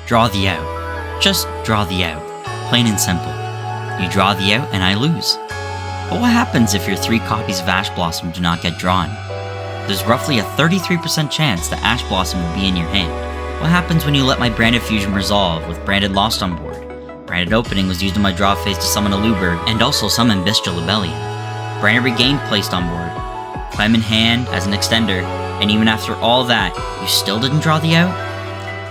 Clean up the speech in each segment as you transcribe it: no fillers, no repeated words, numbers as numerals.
Draw the out. Just draw the out. Plain and simple. You draw the out and I lose. But what happens if your 3 copies of Ash Blossom do not get drawn? There's roughly a 33% chance that Ash Blossom will be in your hand. What happens when you let my Branded Fusion resolve with Branded Lost on board? Branded Opening was used in my draw phase to summon a Luber and also summon Bestial Rebellion. Branded Regain placed on board. Clem in hand as an extender, and even after all that, you still didn't draw the out?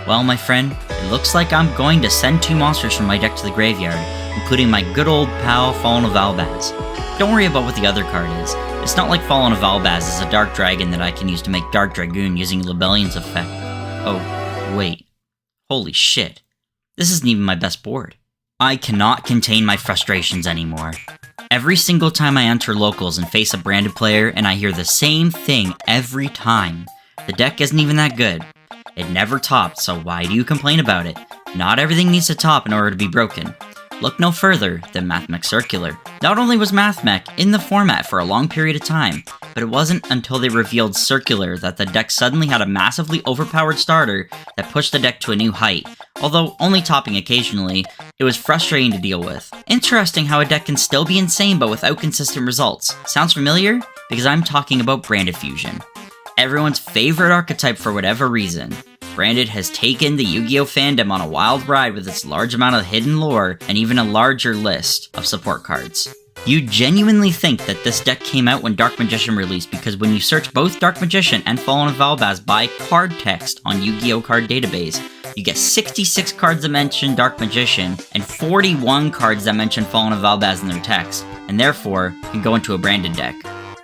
Well, my friend, it looks like I'm going to send 2 monsters from my deck to the graveyard, including my good old pal Fallen of Albaz. Don't worry about what the other card is. It's not like Fallen of Albaz is a Dark Dragon that I can use to make Dark Dragoon using Lebellion's effect. Oh, wait. Holy shit. This isn't even my best board. I cannot contain my frustrations anymore. Every single time I enter locals and face a branded player and I hear the same thing every time. The deck isn't even that good. It never topped, so why do you complain about it? Not everything needs to top in order to be broken. Look no further than MathMech Circular. Not only was MathMech in the format for a long period of time, but it wasn't until they revealed Circular that the deck suddenly had a massively overpowered starter that pushed the deck to a new height. Although only topping occasionally, it was frustrating to deal with. Interesting how a deck can still be insane but without consistent results. Sounds familiar? Because I'm talking about Branded Fusion. Everyone's favorite archetype for whatever reason. Branded has taken the Yu-Gi-Oh fandom on a wild ride with its large amount of hidden lore and even a larger list of support cards. You genuinely think that this deck came out when Dark Magician released because when you search both Dark Magician and Fallen of Albaz by card text on Yu-Gi-Oh card database, you get 66 cards that mention Dark Magician and 41 cards that mention Fallen of Albaz in their text, and therefore can go into a branded deck.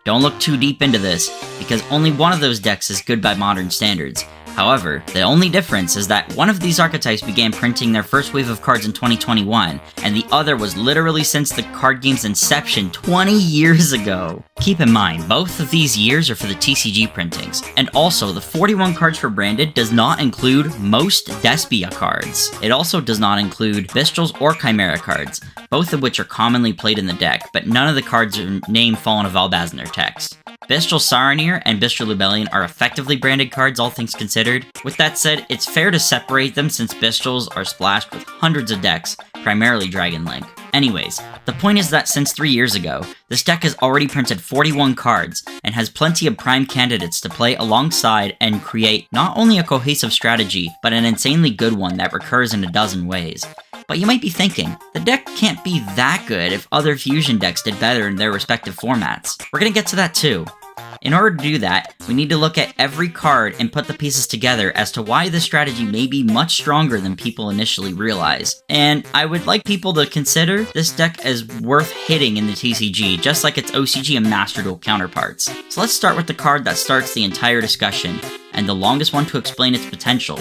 Don't look too deep into this, because only one of those decks is good by modern standards. However, the only difference is that one of these archetypes began printing their first wave of cards in 2021, and the other was literally since the card game's inception 20 years ago. Keep in mind, both of these years are for the TCG printings, and also the 41 cards for Branded does not include most Despia cards. It also does not include Bestials or Chimera cards, both of which are commonly played in the deck, but none of the cards are named Fallen of Albaz in their text. Bestial Saronir and Bestial Rebellion are effectively branded cards, all things considered. With that said, it's fair to separate them since Bestials are splashed with hundreds of decks, primarily Dragon Link. Anyways, the point is that since 3 years ago, this deck has already printed 41 cards, and has plenty of prime candidates to play alongside and create not only a cohesive strategy, but an insanely good one that recurs in a dozen ways. But you might be thinking, the deck can't be that good if other Fusion decks did better in their respective formats. We're gonna get to that too. In order to do that, we need to look at every card and put the pieces together as to why this strategy may be much stronger than people initially realize. And I would like people to consider this deck as worth hitting in the TCG, just like its OCG and Master Duel counterparts. So let's start with the card that starts the entire discussion, and the longest one to explain its potential,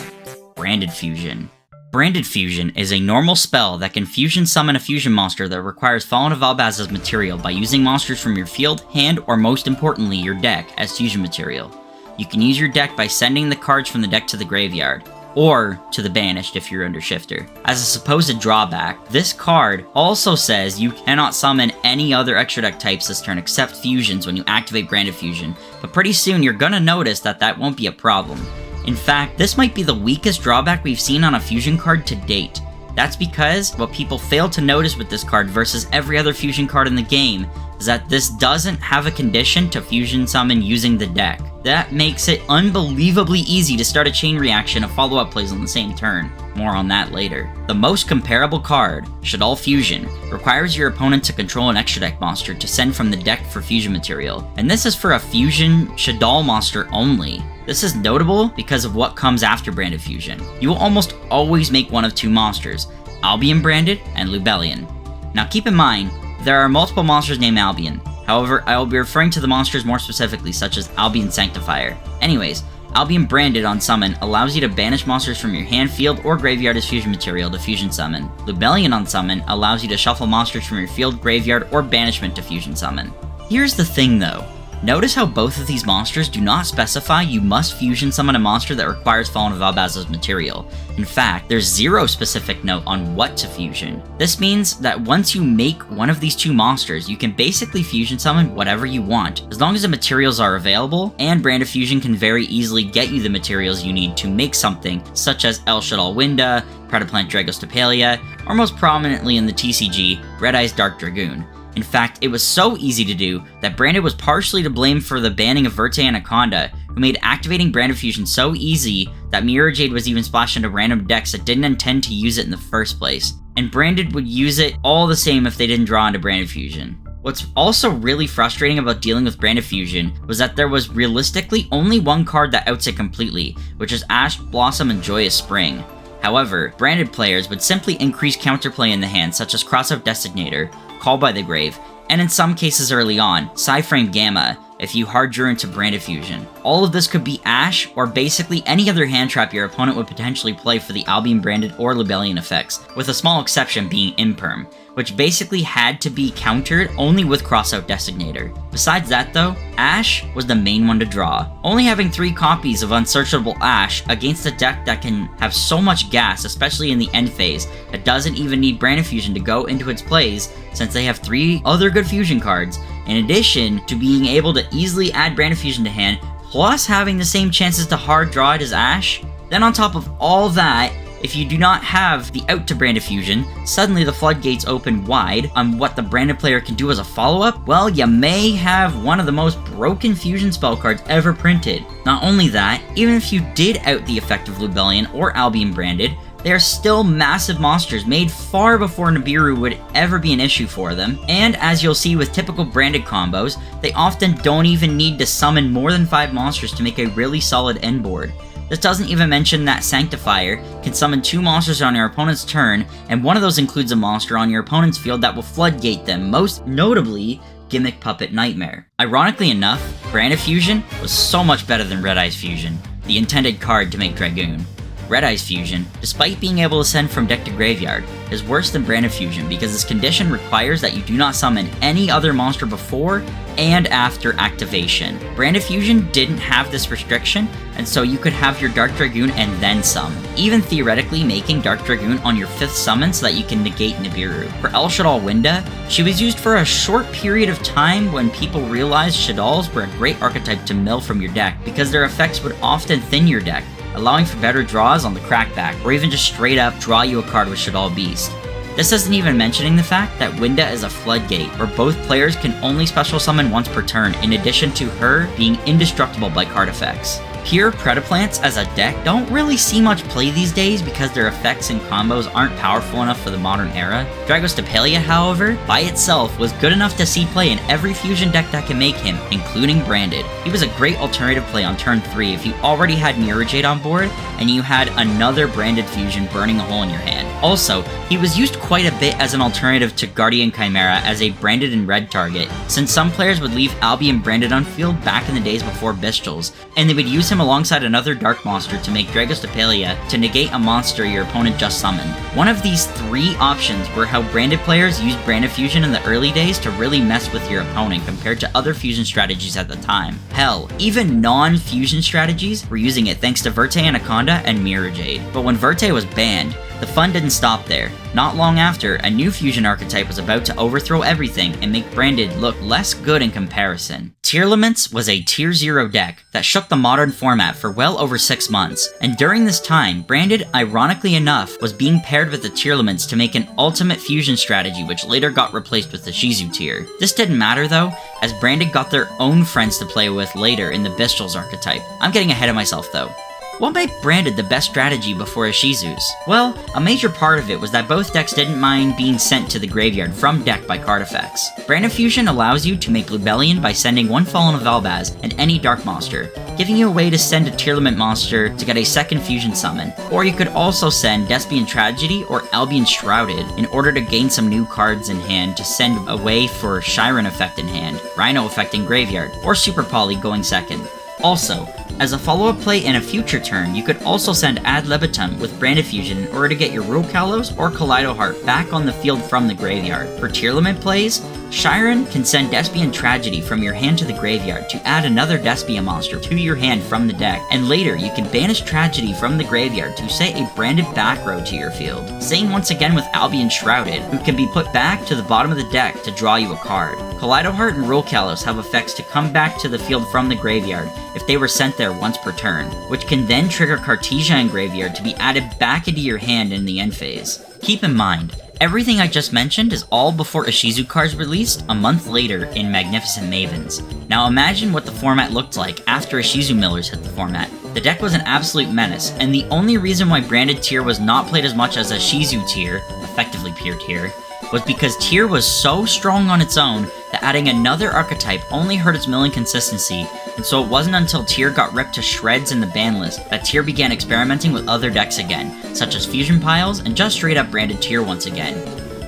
Branded Fusion. Branded Fusion is a normal spell that can fusion summon a fusion monster that requires Fallen of Albaz's material by using monsters from your field, hand, or most importantly, your deck as fusion material. You can use your deck by sending the cards from the deck to the graveyard, or to the banished if you're under shifter. As a supposed drawback, this card also says you cannot summon any other extra deck types this turn except fusions when you activate Branded Fusion, but pretty soon you're gonna notice that that won't be a problem. In fact, this might be the weakest drawback we've seen on a fusion card to date. That's because what people fail to notice with this card versus every other fusion card in the game is that this doesn't have a condition to fusion summon using the deck. That makes it unbelievably easy to start a chain reaction of follow-up plays on the same turn. More on that later. The most comparable card, Shaddoll Fusion, requires your opponent to control an extra deck monster to send from the deck for fusion material, and this is for a fusion Shaddoll monster only. This is notable because of what comes after Branded Fusion. You will almost always make one of 2 monsters, Albion Branded and Lubellion. Now keep in mind, there are multiple monsters named Albion. However, I will be referring to the monsters more specifically, such as Albion Sanctifier. Anyways, Albion Branded on summon allows you to banish monsters from your hand, field, or graveyard as fusion material to fusion summon. Lubellion on summon allows you to shuffle monsters from your field, graveyard, or banishment to fusion summon. Here's the thing though, Notice how both of these monsters do not specify you must fusion summon a monster that requires Fallen of Albaz's material. In fact, there's zero specific note on what to fusion. This means that once you make one of these two monsters, you can basically fusion summon whatever you want, as long as the materials are available, and Brand of Fusion can very easily get you the materials you need to make something, such as El Shaddoll Winda, Predaplant Dragostapelia, or most prominently in the TCG, Red Eyes Dark Dragoon. In fact, it was so easy to do that Branded was partially to blame for the banning of Verte Anaconda, who made activating Brand of Fusion so easy that Mirror Jade was even splashed into random decks that didn't intend to use it in the first place. And Branded would use it all the same if they didn't draw into Brand of Fusion. What's also really frustrating about dealing with Brand of Fusion was that there was realistically only one card that outs it completely, which is Ash, Blossom, and Joyous Spring. However, Branded players would simply increase counterplay in the hand, such as Crossout Designator, Call by the Grave, and in some cases early on, Psyframe Gamma, if you hard drew into Brand of Fusion. All of this could be Ash, or basically any other hand trap your opponent would potentially play for the Albion Branded or Libellion effects, with a small exception being Imperm, which basically had to be countered only with Crossout Designator. Besides that though, Ash was the main one to draw. Only having 3 copies of Unsearchable Ash against a deck that can have so much gas, especially in the end phase, that doesn't even need Brand of Fusion to go into its plays, since they have 3 other good fusion cards, in addition to being able to easily add Brand of Fusion to hand, plus having the same chances to hard draw it as Ash. Then on top of all that, if you do not have the out to Brand of Fusion, suddenly the floodgates open wide on what the Branded player can do as a follow-up. Well, you may have one of the most broken fusion spell cards ever printed. Not only that, even if you did out the effect of Libellion or Albion Branded, they are still massive monsters made far before Nibiru would ever be an issue for them, and as you'll see with typical Branded combos, they often don't even need to summon more than 5 monsters to make a really solid end board. This doesn't even mention that Sanctifier can summon 2 monsters on your opponent's turn, and one of those includes a monster on your opponent's field that will floodgate them, most notably Gimmick Puppet Nightmare. Ironically enough, Brand of Fusion was so much better than Red Eyes Fusion, the intended card to make Dragoon. Red Eyes Fusion, despite being able to send from deck to graveyard, is worse than Brand of Fusion because this condition requires that you do not summon any other monster before and after activation. Brand of Fusion didn't have this restriction, and so you could have your Dark Dragoon and then summon, even theoretically making Dark Dragoon on your 5th summon so that you can negate Nibiru. For El Shaddoll Winda, she was used for a short period of time when people realized Shaddolls were a great archetype to mill from your deck because their effects would often thin your deck, allowing for better draws on the crackback, or even just straight up draw you a card with Shaddoll Beast. This isn't even mentioning the fact that Winda is a floodgate, where both players can only special summon once per turn, in addition to her being indestructible by card effects. Pure Predaplants as a deck don't really see much play these days because their effects and combos aren't powerful enough for the modern era. Dragostapelia, however, by itself was good enough to see play in every fusion deck that can make him, including Branded. He was a great alternative play on turn 3 if you already had Mirror Jade on board and you had another Branded fusion burning a hole in your hand. Also, he was used quite a bit as an alternative to Guardian Chimera as a Branded in red target, since some players would leave Albion Branded on field back in the days before Bestials, and they would use him alongside another dark monster to make Dragostapelia to negate a monster your opponent just summoned. One of these 3 options were how Branded players used Brand of Fusion in the early days to really mess with your opponent compared to other fusion strategies at the time. Hell, even non-fusion strategies were using it thanks to Verte Anaconda and Mirror Jade. But when Verte was banned, the fun didn't stop there. Not long after, a new fusion archetype was about to overthrow everything and make Branded look less good in comparison. Tearlaments was a Tier 0 deck that shook the modern format for well over 6 months, and during this time, Branded, ironically enough, was being paired with the Tearlaments to make an ultimate fusion strategy which later got replaced with the Shizu tier. This didn't matter though, as Branded got their own friends to play with later in the Bestials archetype. I'm getting ahead of myself though. What made Branded the best strategy before Ishizu's? Well, a major part of it was that both decks didn't mind being sent to the graveyard from deck by card effects. Brand of Fusion allows you to make Libellion by sending 1 Fallen of Albaz and any dark monster, giving you a way to send a Tearlament monster to get a second fusion summon. Or you could also send Despian Tragedy or Albion Shrouded in order to gain some new cards in hand to send away for Shiren effect in hand, Rhino effect in graveyard, or Super Poly going second. Also, As a follow-up play in a future turn, you could also send Ad Libitum with Branded Fusion in order to get your Rokalos or Kaleido Heart back on the field from the graveyard. For tier limit plays, Shiren can send Despian Tragedy from your hand to the graveyard to add another Despian monster to your hand from the deck, and later you can banish Tragedy from the graveyard to set a branded back row to your field. Same once again with Albion Shrouded, who can be put back to the bottom of the deck to draw you a card. Kaleido Heart and Rokalos have effects to come back to the field from the graveyard if they were sent there once per turn, which can then trigger Cartesia in graveyard to be added back into your hand in the end phase. Keep in mind, everything I just mentioned is all before Ishizu cards released a month later in Magnificent Mavens. Now imagine what the format looked like after Ishizu Millers hit the format. The deck was an absolute menace, and the only reason why Branded Tier was not played as much as Ishizu Tier, effectively Pure Tier, was because Tier was so strong on its own that adding another archetype only hurt its milling consistency, and so it wasn't until Tier got ripped to shreds in the ban list that Tier began experimenting with other decks again, such as Fusion Piles and just straight up Branded Tier once again.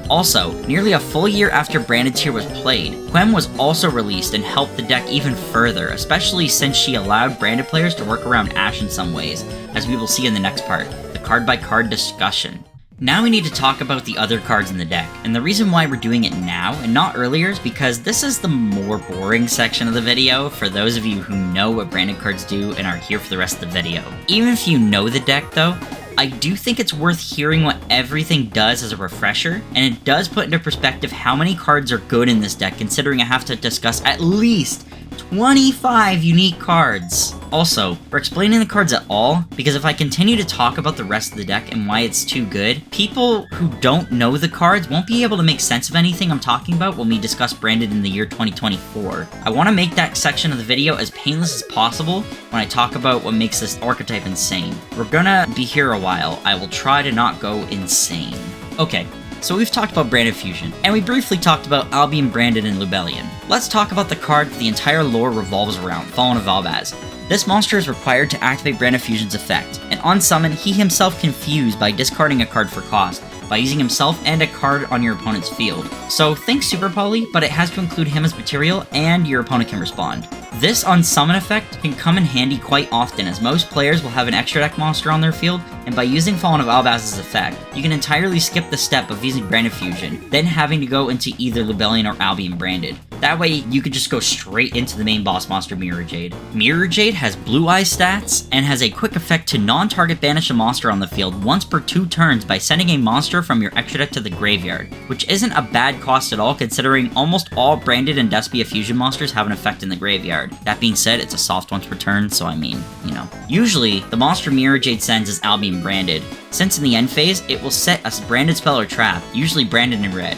Also, nearly a full year after Branded Tier was played, Quem was also released and helped the deck even further, especially since she allowed Branded players to work around Ash in some ways, as we will see in the next part, the card by card discussion. Now we need to talk about the other cards in the deck, and the reason why we're doing it now and not earlier is because this is the more boring section of the video for those of you who know what branded cards do and are here for the rest of the video. Even if you know the deck though, I do think it's worth hearing what everything does as a refresher, and it does put into perspective how many cards are good in this deck considering I have to discuss at least 25 unique cards. Also, we're explaining the cards at all, because if I continue to talk about the rest of the deck and why it's too good, people who don't know the cards won't be able to make sense of anything I'm talking about when we discuss Branded in the year 2024. I want to make that section of the video as painless as possible when I talk about what makes this archetype insane. We're gonna be here a while. I will try to not go insane. Okay. So we've talked about Branded Fusion, and we briefly talked about Albion Branded and Lubellion. Let's talk about the card that the entire lore revolves around, Fallen of Albaz. This monster is required to activate Branded Fusion's effect, and on summon, he himself can fuse by discarding a card for cost, by using himself and a card on your opponent's field. So think Super Poly, but it has to include him as material, and your opponent can respond. This on-summon effect can come in handy quite often, as most players will have an extra deck monster on their field, and by using Fallen of Albaz's effect, you can entirely skip the step of using Branded Fusion, then having to go into either Lubellion or Albion Branded. That way, you could just go straight into the main boss monster, Mirror Jade. Mirror Jade has Blue Eye stats, and has a quick effect to non-target banish a monster on the field once per 2 turns by sending a monster from your extra deck to the graveyard, which isn't a bad cost at all considering almost all Branded and Despia fusion monsters have an effect in the graveyard. That being said, it's a soft once per turn, so I mean, you know. Usually, the monster Mirror Jade sends is Albion Branded, since in the end phase, it will set a branded spell or trap, usually branded in red.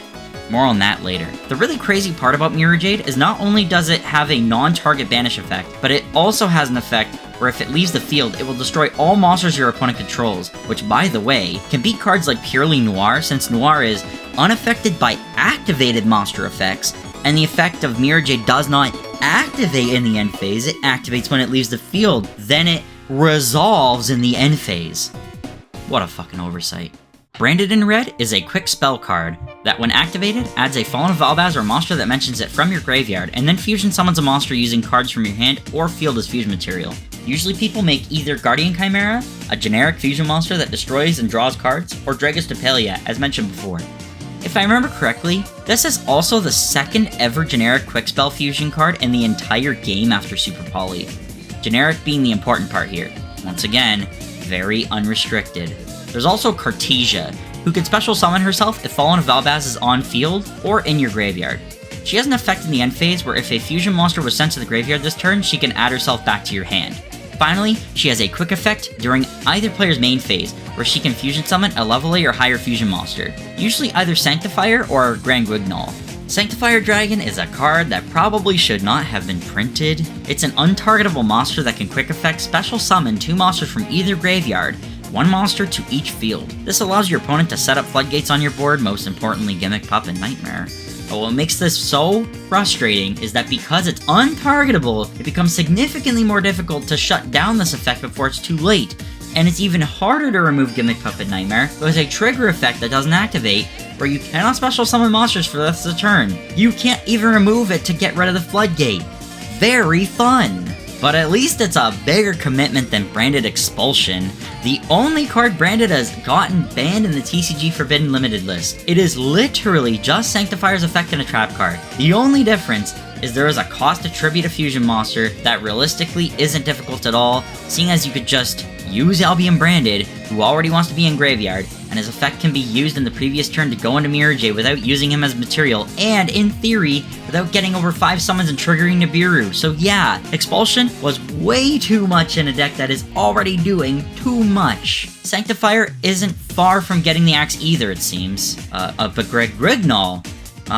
More on that later. The really crazy part about Mirror Jade is not only does it have a non-target banish effect, but it also has an effect where if it leaves the field, it will destroy all monsters your opponent controls, which by the way, can beat cards like Purely Noir, since Noir is unaffected by activated monster effects, and the effect of Mirror Jade does not activate in the end phase, it activates when it leaves the field, then it resolves in the end phase. What a fucking oversight. Branded in red is a quick spell card that when activated adds a Fallen of Albaz or monster that mentions it from your graveyard, and then fusion summons a monster using cards from your hand or field as fusion material. Usually people make either Guardian Chimera, a generic fusion monster that destroys and draws cards, or Dragostapelia, as mentioned before. If I remember correctly, this is also the second ever generic quick spell fusion card in the entire game after Super Poly. Generic being the important part here. Once again, very unrestricted. There's also Cartesia, who can special summon herself if Fallen of Albaz is on field or in your graveyard. She has an effect in the end phase where if a fusion monster was sent to the graveyard this turn, she can add herself back to your hand. Finally, she has a quick effect during either player's main phase, where she can fusion summon a level A or higher fusion monster, usually either Sanctifier or Grand Guignol. Sanctifier Dragon is a card that probably should not have been printed. It's an untargetable monster that can quick effect special summon 2 monsters from either graveyard, 1 monster to each field. This allows your opponent to set up floodgates on your board, most importantly Gimmick Pup and Nightmare. But what makes this so frustrating is that because it's untargetable, it becomes significantly more difficult to shut down this effect before it's too late. And it's even harder to remove Gimmick Pup and Nightmare with a trigger effect that doesn't activate, where you cannot special summon monsters for the rest of the turn. You can't even remove it to get rid of the floodgate. Very fun! but at least it's a bigger commitment than branded Expulsion, the only card branded has gotten banned in the TCG Forbidden Limited list. It is literally just Sanctifier's effect and a trap card. The only difference is there is a cost to tribute a fusion monster that realistically isn't difficult at all, seeing as you could just use Albion Branded, who already wants to be in Graveyard, and his effect can be used in the previous turn to go into Mirror J without using him as material, and in theory, without getting over 5 summons and triggering Nibiru. So yeah, Expulsion was way too much in a deck that is already doing too much. Sanctifier isn't far from getting the axe either, it seems. But Grignol,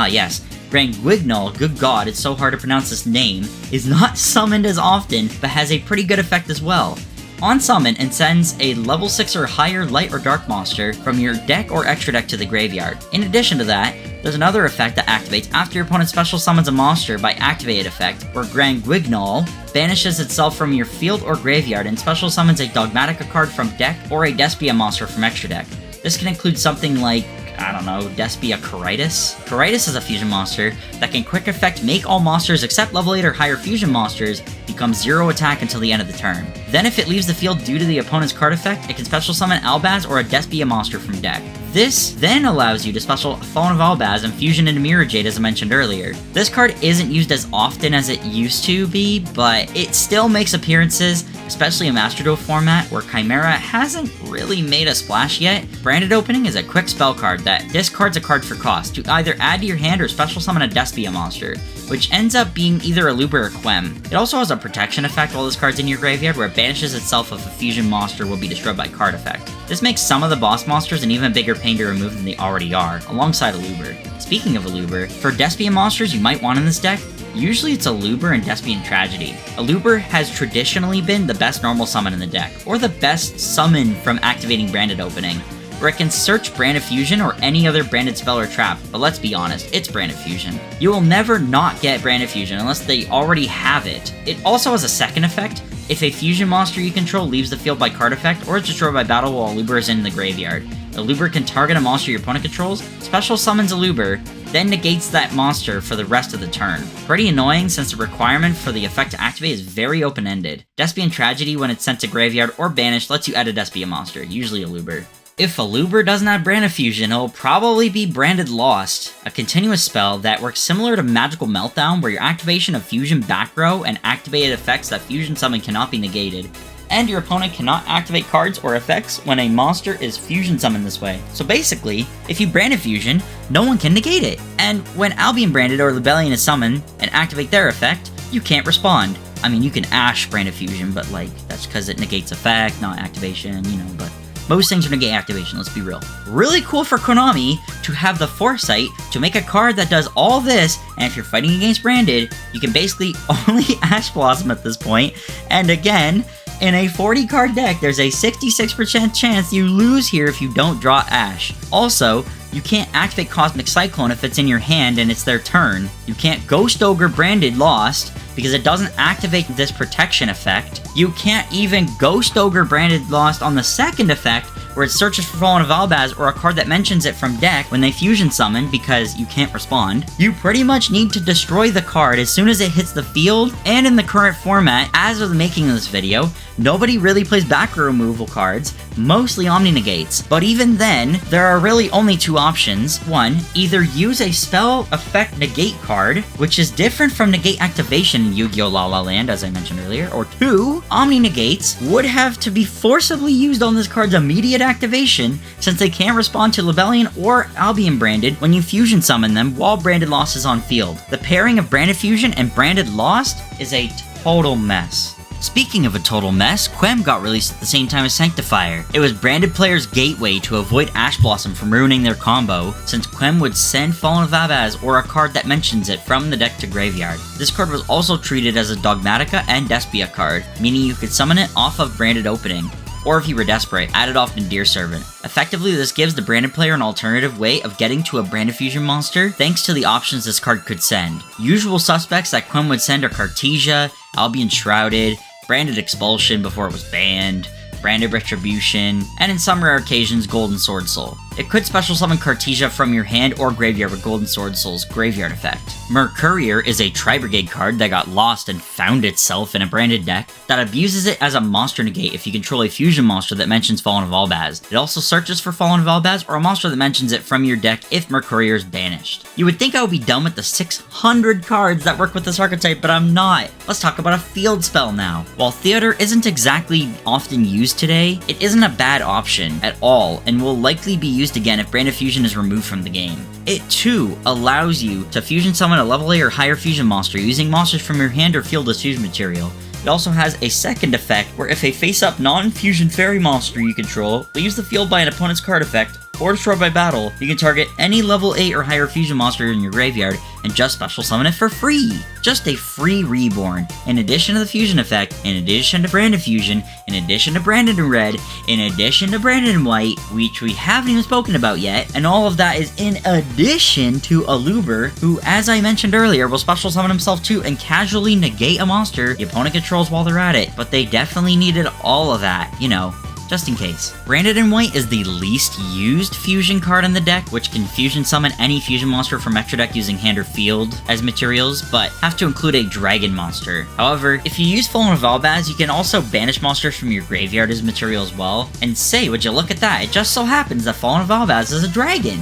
yes. Grignol, good god, it's so hard to pronounce this name, is not summoned as often, but has a pretty good effect as well. On summon, it sends a level 6 or higher light or dark monster from your deck or extra deck to the graveyard. In addition to that, there's another effect that activates after your opponent special summons a monster by activated effect, where Grignol banishes itself from your field or graveyard and special summons a Dogmatica card from deck or a Despia monster from extra deck. This can include something like, I don't know, Despia Caritas? Caritas is a fusion monster that can quick effect make all monsters except level 8 or higher fusion monsters become 0 attack until the end of the turn. Then if it leaves the field due to the opponent's card effect, it can special summon Albaz or a Despia monster from deck. This then allows you to special Fallen of Albaz and fusion into Mirror Jade as I mentioned earlier. This card isn't used as often as it used to be, but it still makes appearances, especially in Master Duel format where Chimera hasn't really made a splash yet. Branded Opening is a quick spell card that discards a card for cost to either add to your hand or special summon a Despia monster, which ends up being either a Luber or Quem. It also has a protection effect while this card's in your graveyard where it banishes itself if a fusion monster will be destroyed by card effect. This makes some of the boss monsters an even bigger pain to remove than they already are, alongside a Luber. Speaking of a Luber, for Despia monsters you might want in this deck, usually it's a Luber and Despian Tragedy. A Luber has traditionally been the best normal summon in the deck, or the best summon from activating Branded Opening, where it can search Branded Fusion or any other branded spell or trap, but let's be honest, it's Branded Fusion. You will never not get Branded Fusion unless they already have it. It also has a second effect. If a fusion monster you control leaves the field by card effect or is destroyed by battle while a Luber is in the graveyard, the Luber can target a monster your opponent controls, special summons a Luber, then negates that monster for the rest of the turn. Pretty annoying since the requirement for the effect to activate is very open-ended. Despian Tragedy, when it's sent to graveyard or banished, lets you add a Despia monster, usually a Luber. If a Luber doesn't have Branded Fusion, it'll probably be Branded Lost, a continuous spell that works similar to Magical Meltdown where your activation of Fusion back row and activated effects that Fusion summon cannot be negated, and your opponent cannot activate cards or effects when a monster is Fusion summoned this way. So basically, if you Branded Fusion, no one can negate it, and when Albion Branded or Libellion is summoned and activate their effect, you can't respond. I mean, you can Ash Branded Fusion, but like, that's because it negates effect, not activation, you know, but most things are negate activation, let's be real. Really cool for Konami to have the foresight to make a card that does all this, and if you're fighting against Branded, you can basically only Ash Blossom at this point. And again, in a 40 card deck, there's a 66% chance you lose here if you don't draw Ash. Also, you can't activate Cosmic Cyclone if it's in your hand and it's their turn. You can't Ghost Ogre Branded Lost because it doesn't activate this protection effect. You can't even Ghost Ogre Branded Lost on the second effect where it searches for Fallen of Albaz or a card that mentions it from deck when they fusion summon because you can't respond. You pretty much need to destroy the card as soon as it hits the field, and in the current format, as of the making of this video, nobody really plays back row removal cards, mostly Omni Negates. But even then, there are really only two options. One, either use a spell effect negate card, which is different from negate activation in Yu-Gi-Oh! La La Land, as I mentioned earlier, or two, Omni Negates would have to be forcibly used on this card's immediate activation, since they can't respond to Libellion or Albion Branded when you fusion summon them while Branded Lost is on field. The pairing of Branded Fusion and Branded Lost is a total mess. Speaking of a total mess, Quem got released at the same time as Sanctifier. It was branded players' gateway to avoid Ash Blossom from ruining their combo, since Quem would send Fallen of Albaz or a card that mentions it from the deck to graveyard. This card was also treated as a Dogmatica and Despia card, meaning you could summon it off of Branded Opening, or if you were desperate, add it off in Deer Servant. Effectively, this gives the branded player an alternative way of getting to a Branded Fusion monster thanks to the options this card could send. Usual suspects that Quem would send are Cartesia, Albion Shrouded, Branded Expulsion before it was banned, Branded Retribution, and in some rare occasions, Golden Sword Soul. It could special summon Cartesia from your hand or graveyard with Golden Sword Soul's graveyard effect. Mercourier is a Tri-Brigade card that got lost and found itself in a branded deck that abuses it as a monster negate if you control a fusion monster that mentions Fallen of Albaz. It also searches for Fallen of Albaz or a monster that mentions it from your deck if Mercourier is banished. You would think I would be done with the 600 cards that work with this archetype, but I'm not. Let's talk about a field spell now. While Theater isn't exactly often used today, it isn't a bad option at all and will likely be used again if Branded Fusion is removed from the game. It too allows you to fusion summon a level A or higher fusion monster using monsters from your hand or field as fusion material. It also has a second effect where if a face-up non-fusion fairy monster you control leaves the field by an opponent's card effect or destroyed by battle, you can target any level 8 or higher fusion monster in your graveyard and just special summon it for free! Just a free reborn. In addition to the fusion effect, in addition to Branded Fusion, in addition to Branded in Red, in addition to Branded in White, which we haven't even spoken about yet, and all of that is in addition to Aluber, who, as I mentioned earlier, will special summon himself too and casually negate a monster the opponent controls while they're at it, but they definitely needed all of that, you know, just in case. Branded in White is the least used fusion card in the deck, which can fusion summon any fusion monster from extra deck using hand or field as materials, but have to include a dragon monster. However, if you use Fallen of Albaz, you can also banish monsters from your graveyard as material as well. And say, would you look at that, it just so happens that Fallen of Albaz is a dragon!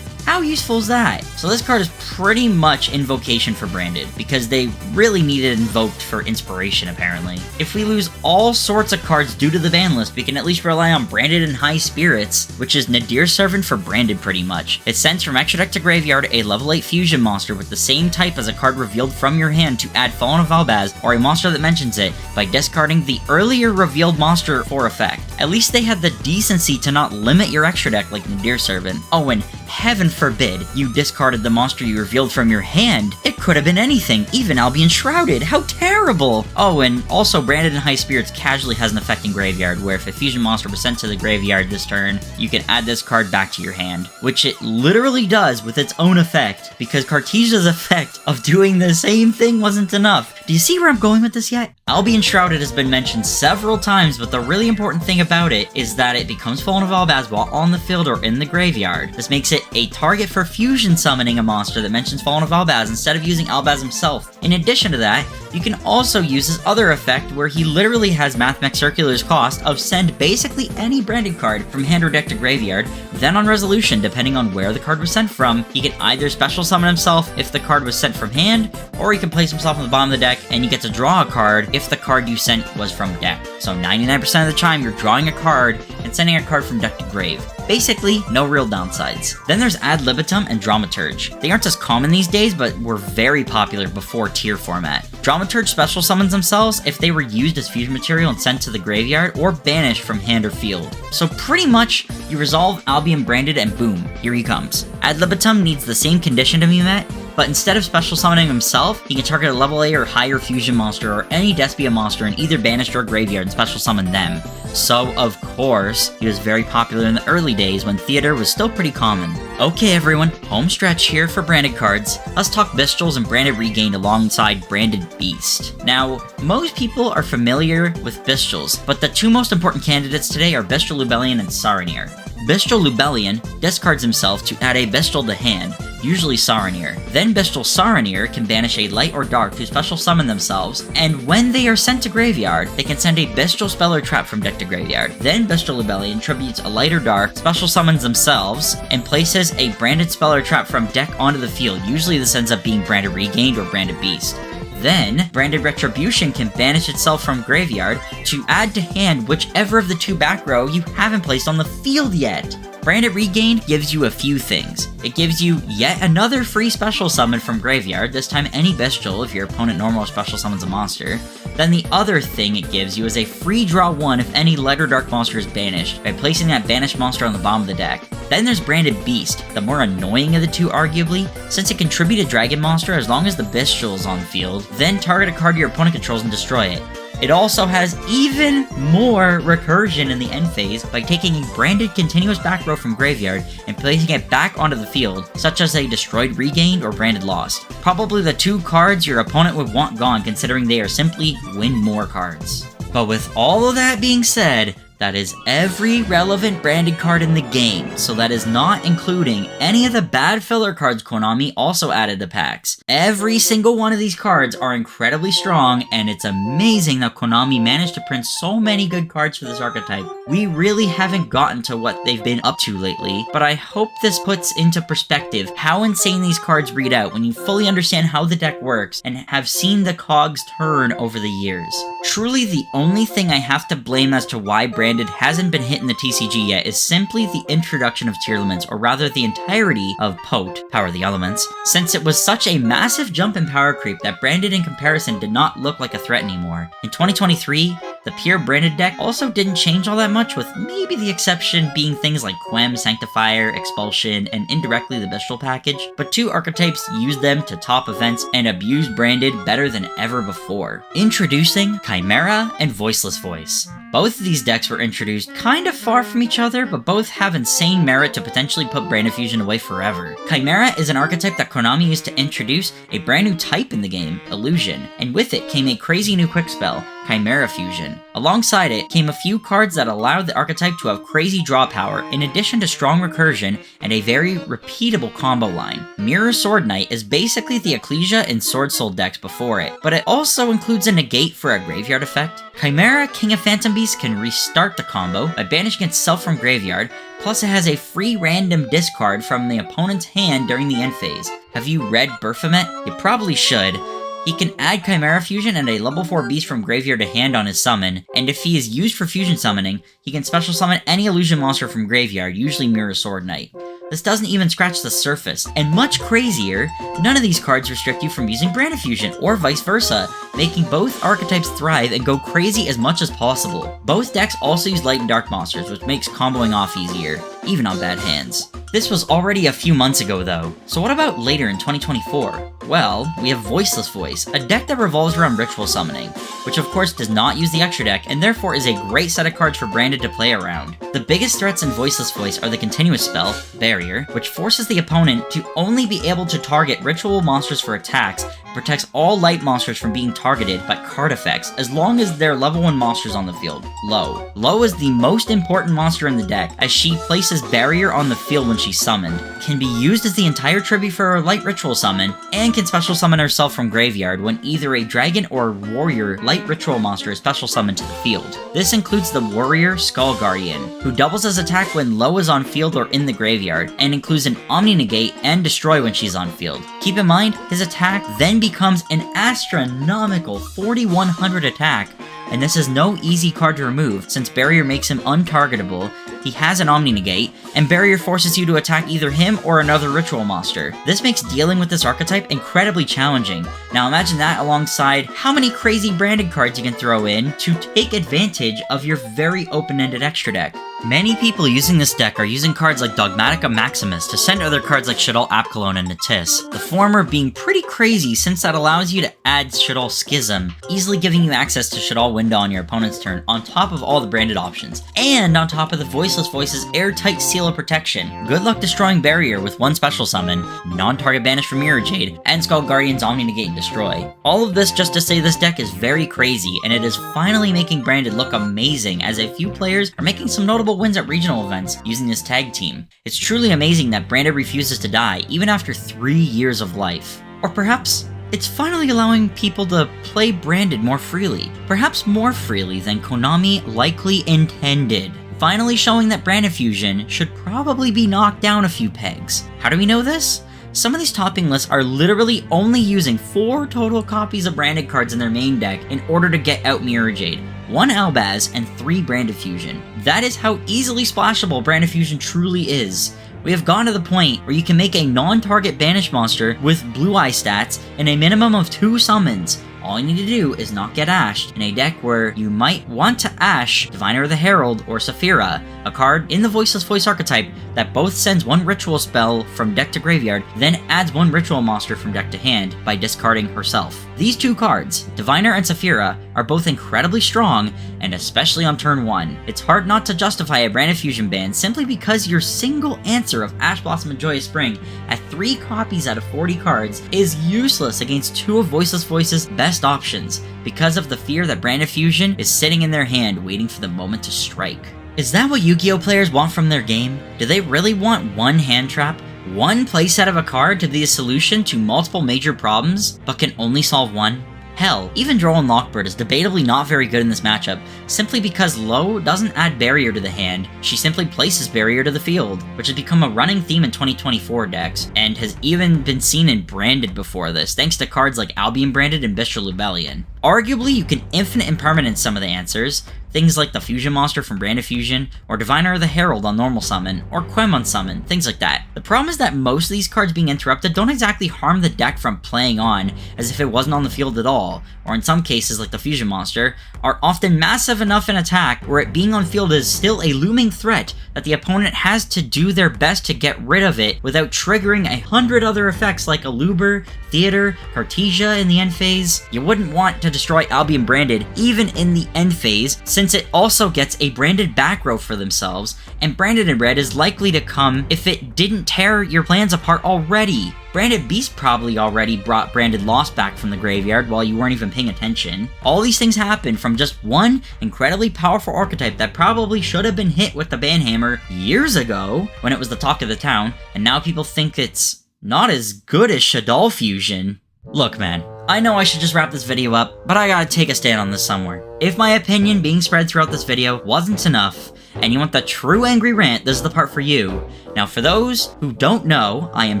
How useful is that? So this card is pretty much invocation for Branded, because they really need it invoked for inspiration apparently. If we lose all sorts of cards due to the ban list, we can at least rely on Branded and High Spirits, which is Nadir Servant for Branded pretty much. It sends from extra deck to graveyard a level 8 fusion monster with the same type as a card revealed from your hand to add Fallen of Albaz or a monster that mentions it by discarding the earlier revealed monster for effect. At least they had the decency to not limit your extra deck like Nadir Servant. Oh, and heaven forbid you discarded the monster you revealed from your hand. It could have been anything, even Albion Shrouded. How terrible! Oh, and also Branded and High Spirits casually has an effect in graveyard, where if a fusion monster was sent to the graveyard this turn, you can add this card back to your hand, which it literally does with its own effect, because Cartesia's effect of doing the same thing wasn't enough. Do you see where I'm going with this yet? Albion Shrouded has been mentioned several times, but the really important thing about it is that it becomes Fallen of Albaz while on the field or in the graveyard. This makes it a target for fusion summoning a monster that mentions Fallen of Albaz instead of using Albaz himself. In addition to that, you can also use his other effect where he literally has Mathmech Circular's cost of send basically any branded card from hand or deck to graveyard, then on resolution, depending on where the card was sent from, he can either special summon himself if the card was sent from hand, or he can place himself on the bottom of the deck and you get to draw a card if the card you sent was from deck. So 99% of the time you're drawing a card and sending a card from deck to grave. Basically, no real downsides. Then there's Ad Libitum and Dramaturge. They aren't as common these days, but were very popular before tier format. Dramaturge special summons themselves if they were used as fusion material and sent to the graveyard, or banished from hand or field. So pretty much, you resolve Albion Branded and boom, here he comes. Ad Libitum needs the same condition to be met, but instead of special summoning himself, he can target a level A or higher fusion monster or any Despia monster in either banished or graveyard and special summon them. So, of course, he was very popular in the early days when Theater was still pretty common. Okay everyone, home stretch here for branded cards. Let's talk Bestials and Branded Regained alongside Branded Beast. Now, most people are familiar with Bestials, but the two most important candidates today are Bestial Lubellion and Saronir. Bestial Lubellion discards himself to add a Bestial to hand, usually Saronir. Then Bestial Saronir can banish a light or dark to special summon themselves, and when they are sent to graveyard, they can send a Bestial spell or trap from deck to graveyard. Then Bestial Lubellion tributes a light or dark, special summons themselves, and places a branded spell or trap from deck onto the field. Usually this ends up being Branded Regained or Branded Beast. Then, Branded Retribution can banish itself from graveyard to add to hand whichever of the two back row you haven't placed on the field yet. Branded Regained gives you a few things. It gives you yet another free special summon from graveyard, this time any Bestial if your opponent normal special summons a monster. Then the other thing it gives you is a free draw 1 if any light or dark monster is banished, by placing that banished monster on the bottom of the deck. Then there's Branded Beast, the more annoying of the two arguably, since it can tribute a dragon monster as long as the Bestial is on the field, then target a card your opponent controls and destroy it. It also has even more recursion in the end phase by taking a branded continuous back row from graveyard and placing it back onto the field, such as a destroyed Regained or Branded Lost. Probably the two cards your opponent would want gone, considering they are simply win more cards. But with all of that being said, That is every relevant branded card in the game, so that is not including any of the bad filler cards Konami also added to packs. Every single one of these cards are incredibly strong, and it's amazing that Konami managed to print so many good cards for this archetype. We really haven't gotten to what they've been up to lately, but I hope this puts into perspective how insane these cards read out when you fully understand how the deck works and have seen the cogs turn over the years. Truly, the only thing I have to blame as to why Branded hasn't been hit in the TCG yet is simply the introduction of tier elements, or rather the entirety of POT, Power of the Elements, since it was such a massive jump in power creep that Branded in comparison did not look like a threat anymore. In 2023, the pure Branded deck also didn't change all that much, with maybe the exception being things like Quem, Sanctifier, Expulsion, and indirectly the Bestial package, but two archetypes used them to top events and abused Branded better than ever before. Introducing Chimera and Voiceless Voice. Both of these decks were introduced kind of far from each other, but both have insane merit to potentially put Branded Fusion away forever. Chimera is an archetype that Konami used to introduce a brand new type in the game, Illusion, and with it came a crazy new quick spell, Chimera Fusion. Alongside it came a few cards that allowed the archetype to have crazy draw power, in addition to strong recursion and a very repeatable combo line. Mirror Sword Knight is basically the Ecclesia and Sword Soul decks before it, but it also includes a negate for a graveyard effect. Chimera King of Phantom Beasts can restart the combo by banishing itself from graveyard, plus it has a free random discard from the opponent's hand during the end phase. Have you read Baphomet? You probably should. He can add Chimera Fusion and a level 4 beast from graveyard to hand on his summon, and if he is used for fusion summoning, he can special summon any illusion monster from graveyard, usually Mirror Sword Knight. This doesn't even scratch the surface, and much crazier, none of these cards restrict you from using Branded Fusion, or vice versa, making both archetypes thrive and go crazy as much as possible. Both decks also use light and dark monsters, which makes comboing off easier, even on bad hands. This was already a few months ago though, so what about later in 2024? Well, we have Voiceless Voice, a deck that revolves around ritual summoning, which of course does not use the extra deck and therefore is a great set of cards for Branded to play around. The biggest threats in Voiceless Voice are the continuous spell, Barrier, which forces the opponent to only be able to target ritual monsters for attacks, protects all light monsters from being targeted by card effects as long as they're level 1 monsters on the field. Low. Low is the most important monster in the deck as she places Barrier on the field when she's summoned, can be used as the entire tribute for her light ritual summon, and can special summon herself from graveyard when either a dragon or warrior light ritual monster is special summoned to the field. This includes the warrior Skull Guardian, who doubles as attack when Low is on field or in the graveyard, and includes an Omni Negate and Destroy when she's on field. Keep in mind, his attack then becomes an astronomical 4100 attack, and this is no easy card to remove since Barrier makes him untargetable, he has an Omni Negate, and Barrier forces you to attack either him or another ritual monster. This makes dealing with this archetype incredibly challenging. Now imagine that alongside how many crazy Branded cards you can throw in to take advantage of your very open-ended extra deck. Many people using this deck are using cards like Dogmatica Maximus to send other cards like Shaddoll Apkalon and Natis, the former being pretty crazy since that allows you to add Shaddoll Schism, easily giving you access to Shaddoll Window on your opponent's turn on top of all the Branded options, and on top of the Voiceless Voice's airtight seal of protection. Good luck destroying Barrier with one special summon, non-target banish for Mirror Jade, and Skull Guardian's Omni Negate and Destroy. All of this just to say this deck is very crazy, and it is finally making Branded look amazing as a few players are making some notable wins at regional events using this tag team. It's truly amazing that Branded refuses to die even after 3 years of life. Or perhaps it's finally allowing people to play Branded more freely. Perhaps more freely than Konami likely intended. Finally showing that Branded Fusion should probably be knocked down a few pegs. How do we know this? Some of these topping lists are literally only using 4 total copies of Branded cards in their main deck in order to get out Mirror Jade, 1 Albaz, and 3 Branded Fusion. That is how easily splashable Branded Fusion truly is. We have gone to the point where you can make a non-target banished monster with Blue Eye stats and a minimum of 2 summons. All you need to do is not get ashed in a deck where you might want to ash Diviner of the Herald or Saphira, a card in the Voiceless Voice archetype that both sends 1 ritual spell from deck to graveyard, then adds 1 ritual monster from deck to hand by discarding herself. These 2 cards, Diviner and Saphira, are both incredibly strong, and especially on turn 1. It's hard not to justify a Branded Fusion ban simply because your single answer of Ash Blossom and Joyous Spring at 3 copies out of 40 cards is useless against 2 of Voiceless Voice's best best options, because of the fear that Branded Fusion is sitting in their hand waiting for the moment to strike. Is that what Yu-Gi-Oh players want from their game? Do they really want one hand trap, one playset of a card to be a solution to multiple major problems, but can only solve one? Hell, even Droll and Lockbird is debatably not very good in this matchup, simply because Low doesn't add barrier to the hand, she simply places barrier to the field, which has become a running theme in 2024 decks, and has even been seen in Branded before this, thanks to cards like Albion Branded and Bestial Rebellion. Arguably, you can infinite impermanence some of the answers, things like the Fusion Monster from Branded Fusion, or Diviner of the Herald on normal summon, or Quem on summon, things like that. The problem is that most of these cards being interrupted don't exactly harm the deck from playing on, as if it wasn't on the field at all, or in some cases like the Fusion Monster, are often massive enough in attack where it being on field is still a looming threat that the opponent has to do their best to get rid of it without triggering 100 other effects like Aluber, Theater, Cartesia in the end phase. You wouldn't want to destroy Albion Branded even in the end phase, since it also gets a Branded back row for themselves, and Branded in red is likely to come if it didn't tear your plans apart already. Branded Beast probably already brought Branded Lost back from the graveyard while you weren't even paying attention. All these things happen from just one incredibly powerful archetype that probably should have been hit with the banhammer years ago when it was the talk of the town, and now people think it's not as good as Shaddoll Fusion. Look man, I know I should just wrap this video up, but I gotta take a stand on this somewhere. If my opinion being spread throughout this video wasn't enough, and you want the true angry rant, this is the part for you. Now for those who don't know, I am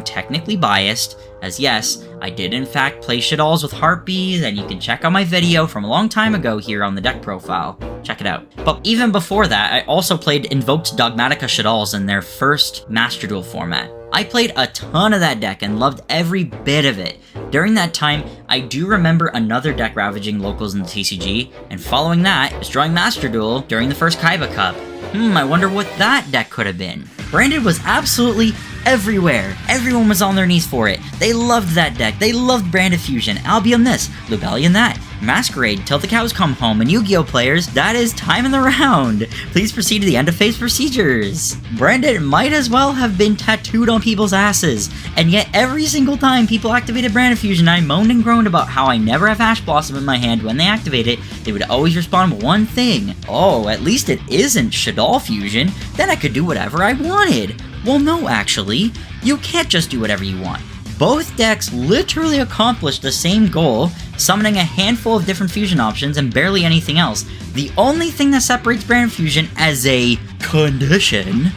technically biased, as yes, I did in fact play Shaddolls with Harpies, and you can check out my video from a long time ago here on the deck profile. Check it out. But even before that, I also played Invoked Dogmatica Shaddolls in their first Master Duel format. I played a ton of that deck and loved every bit of it. During that time, I do remember another deck ravaging locals in the TCG, and following that, destroying Master Duel during the first Kaiba Cup. I wonder what that deck could have been. Branded was absolutely everywhere. Everyone was on their knees for it. They loved that deck. They loved Branded Fusion, Albion this, Lubellion that, Masquerade, Till the Cows Come Home, and Yu-Gi-Oh players, that is time in the round. Please proceed to the end of phase procedures. Branded might as well have been tattooed on people's asses, and yet every single time people activated Branded Fusion, I moaned and groaned about how I never have Ash Blossom in my hand when they activate it. They would always respond with one thing: oh, at least it isn't Shaddoll Fusion, then I could do whatever I wanted. Well no, actually, you can't just do whatever you want. Both decks literally accomplish the same goal, summoning a handful of different fusion options and barely anything else. The only thing that separates Branded Fusion as a condition,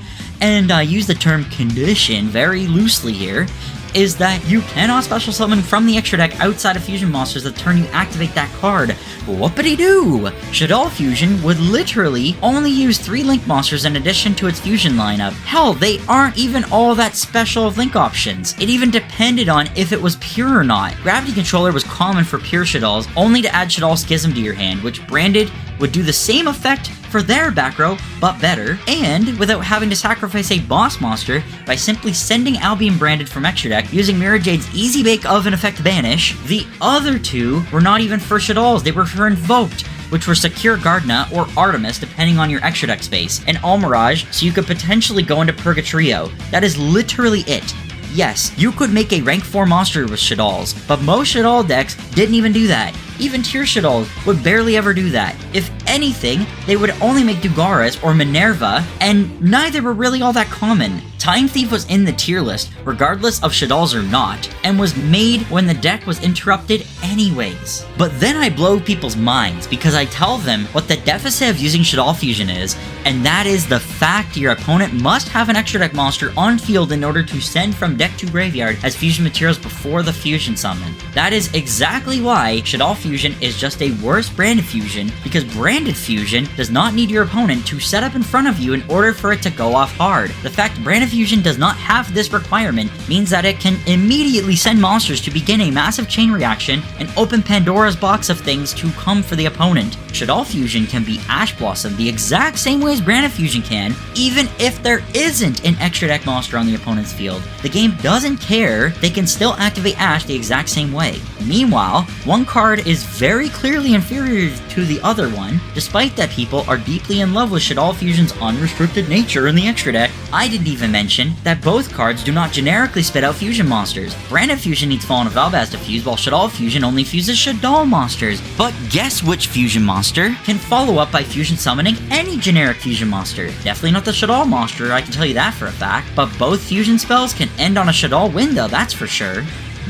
and I use the term condition very loosely here, is that you cannot special summon from the extra deck outside of fusion monsters the turn you activate that card. Whoopity-doo! Shaddoll Fusion would literally only use 3 Link monsters in addition to its fusion lineup. Hell, they aren't even all that special of Link options. It even depended on if it was pure or not. Gravity Controller was common for pure Shaddolls, only to add Shaddoll Schism to your hand, which Branded would do the same effect for their back row, but better, and without having to sacrifice a boss monster by simply sending Albion Branded from extra deck using Mirror Jade's Easy Bake Oven Effect Banish. The other two were not even for Shaddolls, they were for Invoked, which were Secure Gardna or Artemis depending on your extra deck space, and Almirage so you could potentially go into Purgatrio. That is literally it. Yes, you could make a rank 4 monster with Shaddolls, but most Shaddoll decks didn't even do that. Even tier Shaddolls would barely ever do that. If anything, they would only make Dugaris or Minerva, and neither were really all that common. Time Thief was in the tier list, regardless of Shaddolls or not, and was made when the deck was interrupted anyways. But then I blow people's minds, because I tell them what the deficit of using Shaddoll Fusion is, and that is the fact your opponent must have an extra deck monster on field in order to send from deck to graveyard as fusion materials before the fusion summon. That is exactly why Shaddoll Fusion is just a worse Branded Fusion, because Branded Fusion does not need your opponent to set up in front of you in order for it to go off hard. The fact Branded Fusion does not have this requirement means that it can immediately send monsters to begin a massive chain reaction and open Pandora's box of things to come for the opponent. Shaddoll Fusion can be Ash Blossom the exact same way as Branded Fusion can, even if there isn't an extra deck monster on the opponent's field. The game doesn't care, they can still activate Ash the exact same way. Meanwhile, one card is very clearly inferior to the other one, despite that people are deeply in love with Shaddoll Fusion's unrestricted nature in the extra deck. I didn't even mention that both cards do not generically spit out fusion monsters. Branded Fusion needs Fallen of Albaz to fuse, while Shaddoll Fusion only only fuses Shaddoll monsters. But guess which fusion monster can follow up by fusion summoning any generic fusion monster? Definitely not the Shaddoll monster, I can tell you that for a fact, but both fusion spells can end on a Shaddoll window, that's for sure.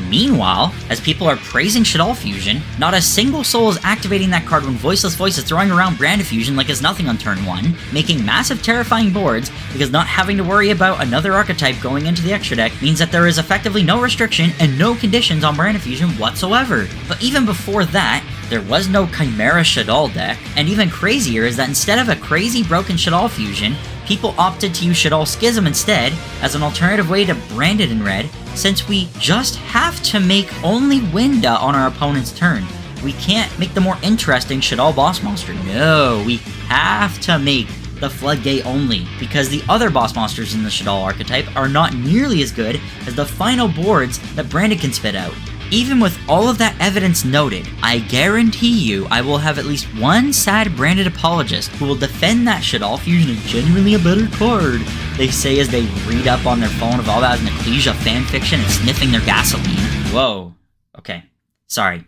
Meanwhile, as people are praising Shaddoll Fusion, not a single soul is activating that card when Voiceless Voice is throwing around Brand Fusion like it's nothing on turn 1, making massive terrifying boards because not having to worry about another archetype going into the extra deck means that there is effectively no restriction and no conditions on Brand Fusion whatsoever. But even before that, there was no Chimera Shaddoll deck, and even crazier is that instead of a crazy broken Shaddoll Fusion, people opted to use Shaddoll Schism instead as an alternative way to brand it in red, since we just have to make only Winda on our opponent's turn. We can't make the more interesting Shaddoll boss monster. No, we have to make the Floodgate only, because the other boss monsters in the Shaddoll archetype are not nearly as good as the final boards that Branded can spit out. Even with all of that evidence noted, I guarantee you I will have at least one sad Branded apologist who will defend that Shaddoll Fusion is genuinely a better card, they say as they read up on their phone of all that Ecclesia fanfiction and sniffing their gasoline. Whoa. Okay. Sorry.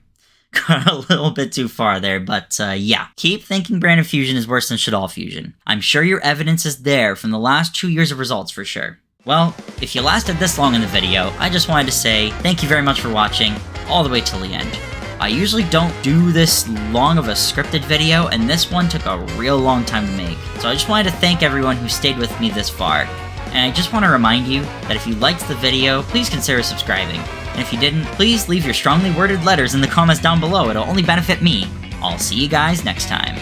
Got a little bit too far there, but yeah. Keep thinking Branded Fusion is worse than Shaddoll Fusion. I'm sure your evidence is there from the last 2 years of results for sure. Well, if you lasted this long in the video, I just wanted to say thank you very much for watching, all the way till the end. I usually don't do this long of a scripted video, and this one took a real long time to make. So I just wanted to thank everyone who stayed with me this far. And I just want to remind you that if you liked the video, please consider subscribing. And if you didn't, please leave your strongly worded letters in the comments down below, it'll only benefit me. I'll see you guys next time.